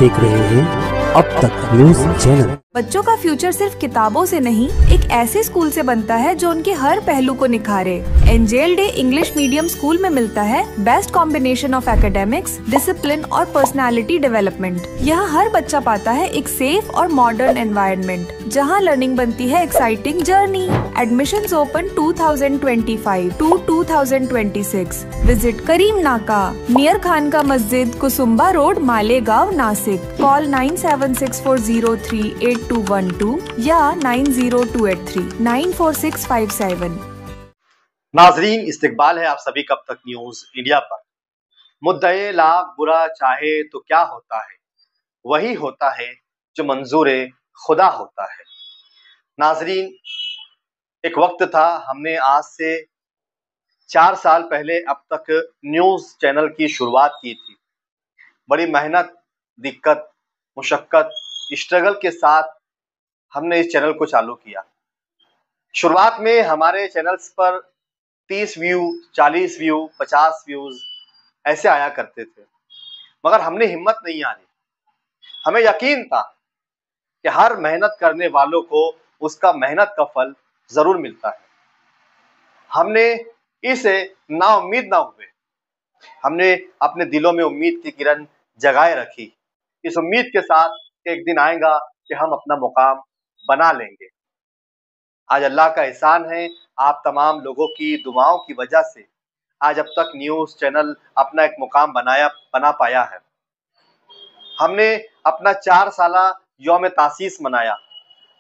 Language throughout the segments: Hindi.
देख रहे हैं अब तक न्यूज चैनल। बच्चों का फ्यूचर सिर्फ किताबों से नहीं, एक ऐसे स्कूल से बनता है जो उनके हर पहलू को निखारे। Angel Day English medium school में मिलता है best combination of academics, discipline और पर्सनालिटी डेवलपमेंट। यहाँ हर बच्चा पाता है एक सेफ और मॉडर्न एनवायरनमेंट जहाँ लर्निंग बनती है exciting journey. Admissions open 2025 to 2026। Visit Karim Naka near Khanka Masjid, Kusumba road, Malegaon, Nashik. Call 9764038212 या 9028394657। नाजरीन, इस्तकबाल है आप सभी का अब तक न्यूज इंडिया पर। मुद्दे लाख बुरा चाहे तो क्या होता है, वही होता है जो मंजूर खुदा होता है। नाजरीन, एक वक्त था, हमने आज से 4 साल पहले अब तक न्यूज चैनल की शुरुआत की थी। बड़ी मेहनत, दिक्कत, मुशक्कत, स्ट्रगल के साथ हमने इस चैनल को चालू किया। शुरुआत में हमारे चैनल्स पर 30 व्यू, 40 व्यू, 50 व्यूज ऐसे आया करते थे, मगर हमने हिम्मत नहीं हारी। हमें यकीन था कि हर मेहनत करने वालों को उसका मेहनत का फल जरूर मिलता है। हमने इसे नाउम्मीद ना हुए, हमने अपने दिलों में उम्मीद की किरण जगाए रखी, इस उम्मीद के साथ कि एक दिन आएगा कि हम अपना मुकाम बना लेंगे। आज अल्लाह का एहसान है, आप तमाम लोगों की दुआओं की वजह से आज अब तक न्यूज चैनल अपना एक मुकाम बना पाया है। हमने अपना 4 साला यौम तासीस मनाया।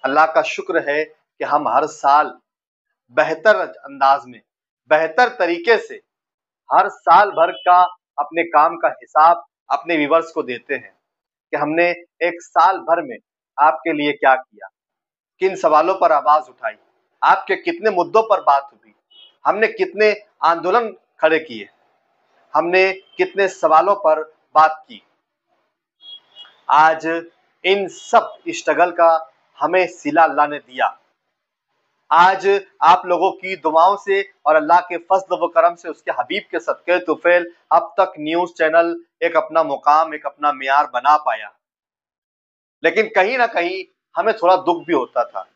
अल्लाह का शुक्र है कि हम हर साल बेहतर अंदाज में, बेहतर तरीके से हर साल भर का अपने काम का हिसाब अपने व्यूअर्स को देते हैं कि हमने एक साल भर में आपके लिए क्या किया, किन सवालों पर आवाज उठाई, आपके कितने मुद्दों पर बात हुई, हमने कितने आंदोलन खड़े किए, हमने कितने सवालों पर बात की। आज इन सब स्ट्रगल का हमें सिला अल्लाह ने दिया। आज आप लोगों की दुआओं से और अल्लाह के फज़्ल व करम से, उसके हबीब के सदक़े तुफैल अब तक न्यूज चैनल एक अपना मुकाम, एक अपना मियार बना पाया। लेकिन कहीं ना कहीं हमें थोड़ा दुख भी होता था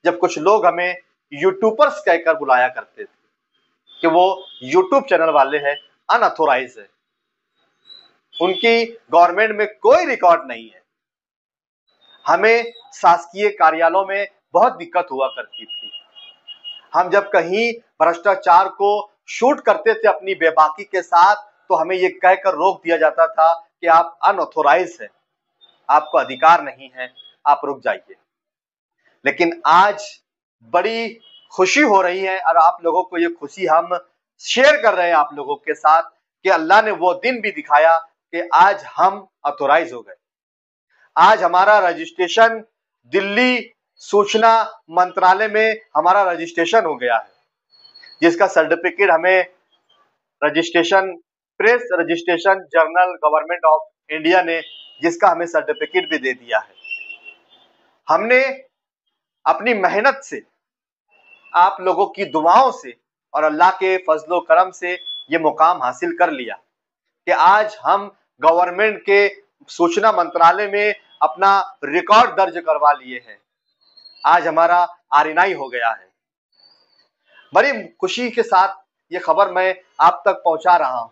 जब कुछ लोग हमें यूट्यूबर्स कहकर बुलाया करते थे कि वो यूट्यूब चैनल वाले हैं, अनऑथोराइज है, उनकी गवर्नमेंट में कोई रिकॉर्ड नहीं है। हमें शासकीय कार्यालयों में बहुत दिक्कत हुआ करती थी। हम जब कहीं भ्रष्टाचार को शूट करते थे अपनी बेबाकी के साथ, तो हमें ये कहकर रोक दिया जाता था कि आप अनऑथोराइज हैं, आपको अधिकार नहीं है, आप रुक जाइए। लेकिन आज बड़ी खुशी हो रही है और आप लोगों को ये खुशी हम शेयर कर रहे हैं आप लोगों के साथ कि अल्लाह ने वो दिन भी दिखाया कि आज हम ऑथोराइज हो गए। आज हमारा रजिस्ट्रेशन दिल्ली सूचना मंत्रालय में हमारा रजिस्ट्रेशन हो गया है, जिसका सर्टिफिकेट हमें registration, press registration journal government of India ने, जिसका हमें सर्टिफिकेट भी दे दिया है। हमने अपनी मेहनत से, आप लोगों की दुआओं से और अल्लाह के फजलो करम से ये मुकाम हासिल कर लिया कि आज हम गवर्नमेंट के सूचना मंत्रालय में अपना रिकॉर्ड दर्ज करवा लिए हैं। आज हमारा आर.एन.आई. हो गया है। बड़ी खुशी के साथ ये खबर मैं आप तक पहुंचा रहा हूं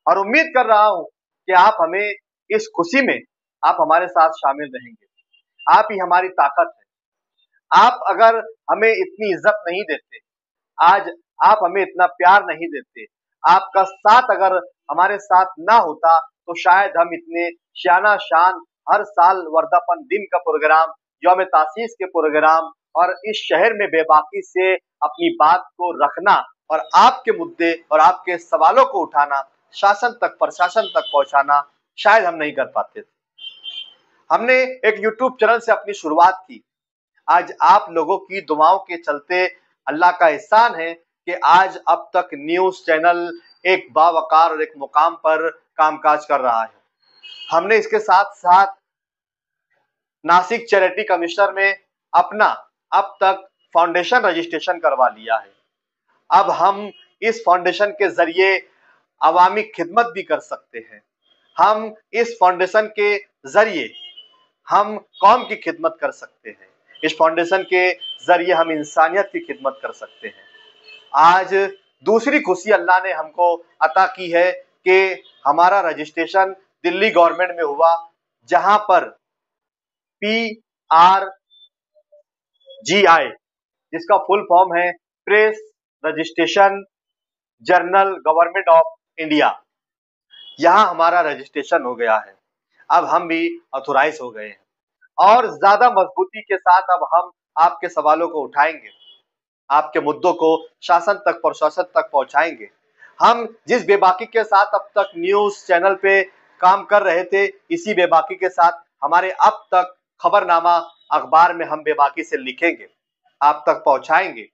और उम्मीद कर रहा हूं कि आप हमें इस खुशी में, आप हमारे साथ शामिल रहेंगे। आप ही हमारी ताकत है। आप अगर हमें इतनी इज्जत नहीं देते, आज आप हमें इतना प्यार नहीं देते, आपका साथ अगर हमारे साथ ना होता, तो शायद हम इतने शाना शान हर साल वर्धापन दिन का प्रोग्राम, यौम तासीस के प्रोग्राम और इस शहर में बेबाकी से अपनी बात को रखना और आपके मुद्दे और आपके सवालों को उठाना, शासन तक, प्रशासन तक पहुंचाना, शायद हम नहीं कर पाते थे। हमने एक यूट्यूब चैनल से अपनी शुरुआत की। आज आप लोगों की दुआओं के चलते अल्लाह का एहसान है कि आज अब तक न्यूज चैनल एक बावकार और एक मुकाम पर कामकाज कर रहा है। हमने इसके साथ साथ नासिक चैरिटी कमिश्नर में अपना अब तक फाउंडेशन रजिस्ट्रेशन करवा लिया है। अब हम इस फाउंडेशन के जरिए अवामी खिदमत भी कर सकते हैं। हम इस फाउंडेशन के जरिए हम कौम की खिदमत कर सकते हैं। इस फाउंडेशन के जरिए हम इंसानियत की खिदमत कर सकते हैं। आज दूसरी खुशी अल्लाह ने हमको अता की है कि हमारा रजिस्ट्रेशन दिल्ली गवर्नमेंट में हुआ, जहां पर PRGI, जिसका फुल फॉर्म है press registration journal government of India, यहां हमारा रजिस्ट्रेशन हो गया है। अब हम भी ऑथोराइज हो गए हैं और ज्यादा मजबूती के साथ अब हम आपके सवालों को उठाएंगे, आपके मुद्दों को शासन तक, प्रशासन तक पहुंचाएंगे। हम जिस बेबाकी के साथ अब तक न्यूज चैनल पे काम कर रहे थे, इसी बेबाकी के साथ हमारे अब तक खबरनामा अखबार में हम बेबाकी से लिखेंगे, आप तक पहुंचाएंगे।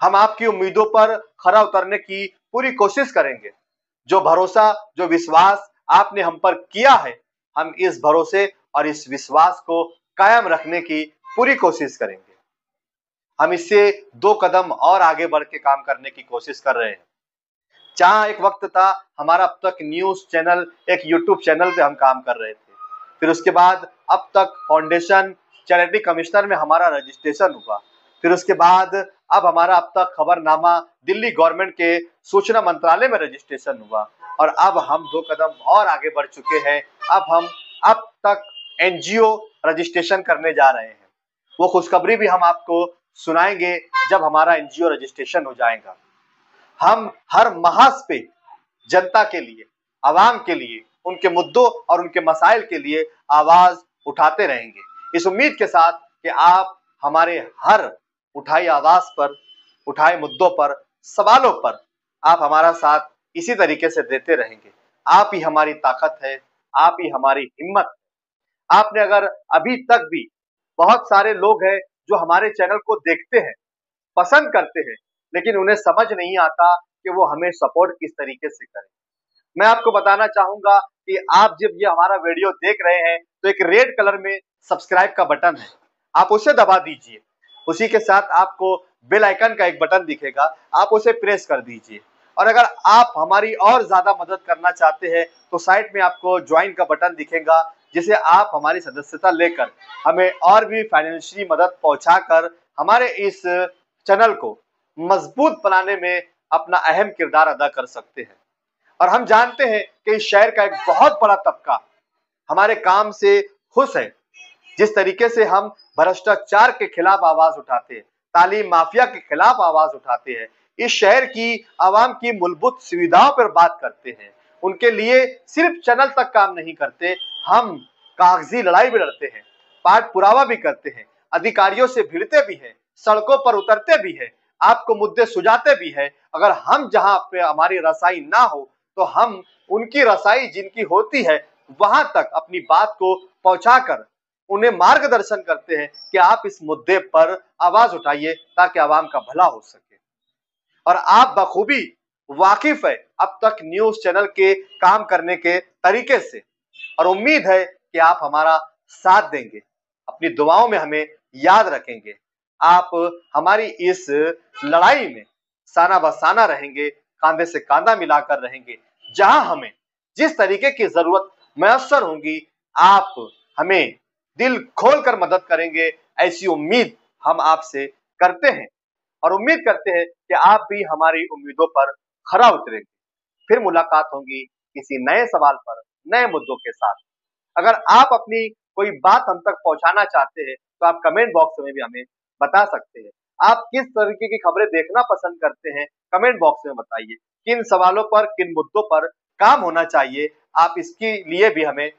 हम आपकी उम्मीदों पर खरा उतरने की पूरी कोशिश करेंगे। जो भरोसा, जो विश्वास आपने हम पर किया है, हम इस भरोसे और इस विश्वास को कायम रखने की पूरी कोशिश करेंगे। हम इससे 2 कदम और आगे बढ़ के काम करने की कोशिश कर रहे हैं। जहां एक वक्त था हमारा अब तक न्यूज चैनल, एक यूट्यूब चैनल पे हम काम कर रहे थे, फिर उसके बाद अब तक फाउंडेशन चैरिटी कमिश्नर में हमारा रजिस्ट्रेशन हुआ, फिर उसके बाद अब हमारा अब तक खबरनामा दिल्ली गवर्नमेंट के सूचना मंत्रालय में रजिस्ट्रेशन हुआ और अब हम 2 कदम और आगे बढ़ चुके हैं। अब हम अब तक NGO रजिस्ट्रेशन करने जा रहे हैं। वो खुशखबरी भी हम आपको सुनाएंगे जब हमारा NGO रजिस्ट्रेशन हो जाएगा। हम हर महाज पे जनता के लिए, आवाम के लिए, उनके मुद्दों और उनके मसाइल के लिए आवाज उठाते रहेंगे, इस उम्मीद के साथ कि आप हमारे हर उठाई आवाज पर, उठाए मुद्दों पर, सवालों पर आप हमारा साथ इसी तरीके से देते रहेंगे। आप ही हमारी ताकत है, आप ही हमारी हिम्मत है। आपने अगर अभी तक भी, बहुत सारे लोग हैं जो हमारे चैनल को देखते हैं, पसंद करते हैं, लेकिन उन्हें समझ नहीं आता कि वो हमें सपोर्ट किस तरीके से करें। मैं आपको बताना चाहूंगा कि आप जब ये हमारा वीडियो देख रहे हैं तो एक रेड कलर में सब्सक्राइब का बटन है, आप उसे दबा दीजिए। उसी के साथ आपको बेल आइकन का एक बटन दिखेगा, आप उसे प्रेस कर दीजिए। और अगर आप हमारी और ज्यादा मदद करना चाहते हैं तो साइड में आपको ज्वाइन का बटन दिखेगा, जिसे आप हमारी सदस्यता लेकर हमें और भी फाइनेंशियली मदद पहुंचाकर हमारे इस चैनल को मजबूत बनाने में अपना अहम किरदार अदा कर सकते हैं। और हम जानते हैं कि इस शहर का एक बहुत बड़ा तबका हमारे काम से खुश है। जिस तरीके से हम भ्रष्टाचार के खिलाफ आवाज उठाते हैं, तालीम माफिया के खिलाफ आवाज उठाते हैं, इस शहर की आवाम की मूलभूत सुविधाओं पर बात करते हैं, उनके लिए सिर्फ चैनल तक काम नहीं करते, हम कागजी लड़ाई भी लड़ते हैं, पाठ पुरावा भी करते हैं, अधिकारियों से भिड़ते भी हैं, सड़कों पर उतरते भी हैं, आपको मुद्दे सुझाते भी हैं। अगर हम जहां पे हमारी रसाई ना हो तो हम उनकी रसाई जिनकी होती है वहां तक अपनी बात को पहुंचाकर उन्हें मार्गदर्शन करते हैं कि आप इस मुद्दे पर आवाज उठाइए ताकि आवाम का भला हो सके। और आप बखूबी वाकिफ है अब तक न्यूज चैनल के काम करने के तरीके से, और उम्मीद है कि आप हमारा साथ देंगे, अपनी दुआओं में हमें याद रखेंगे। आप हमारी इस लड़ाई में साना बसाना रहेंगे, कांधे से कांधा मिलाकर रहेंगे। जहां हमें जिस तरीके की जरूरत मैसर होगी, आप हमें दिल खोलकर मदद करेंगे, ऐसी उम्मीद हम आपसे करते हैं और उम्मीद करते हैं कि आप भी हमारी उम्मीदों पर खरा उतरेंगे। फिर मुलाकात होगी किसी नए सवाल पर, नए मुद्दों के साथ। अगर आप अपनी कोई बात हम तक पहुंचाना चाहते हैं तो आप कमेंट बॉक्स में भी हमें बता सकते हैं। आप किस तरीके की खबरें देखना पसंद करते हैं, कमेंट बॉक्स में बताइए। किन सवालों पर, किन मुद्दों पर काम होना चाहिए, आप इसके लिए भी हमें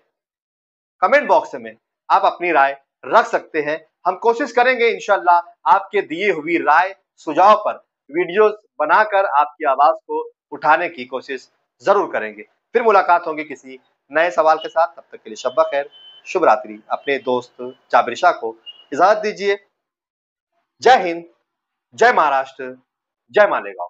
कमेंट बॉक्स में आप अपनी राय रख सकते हैं। हम कोशिश करेंगे इंशाल्लाह आपके दिए हुई राय, सुझाव पर वीडियोस बनाकर आपकी आवाज को उठाने की कोशिश जरूर करेंगे। फिर मुलाकात होगी किसी नए सवाल के साथ। तब तक के लिए शब्बा खैर, शुभ रात्रि। अपने दोस्त जाबिर शाह को इजाजत दीजिए। जय हिंद, जय महाराष्ट्र, जय मालेगांव।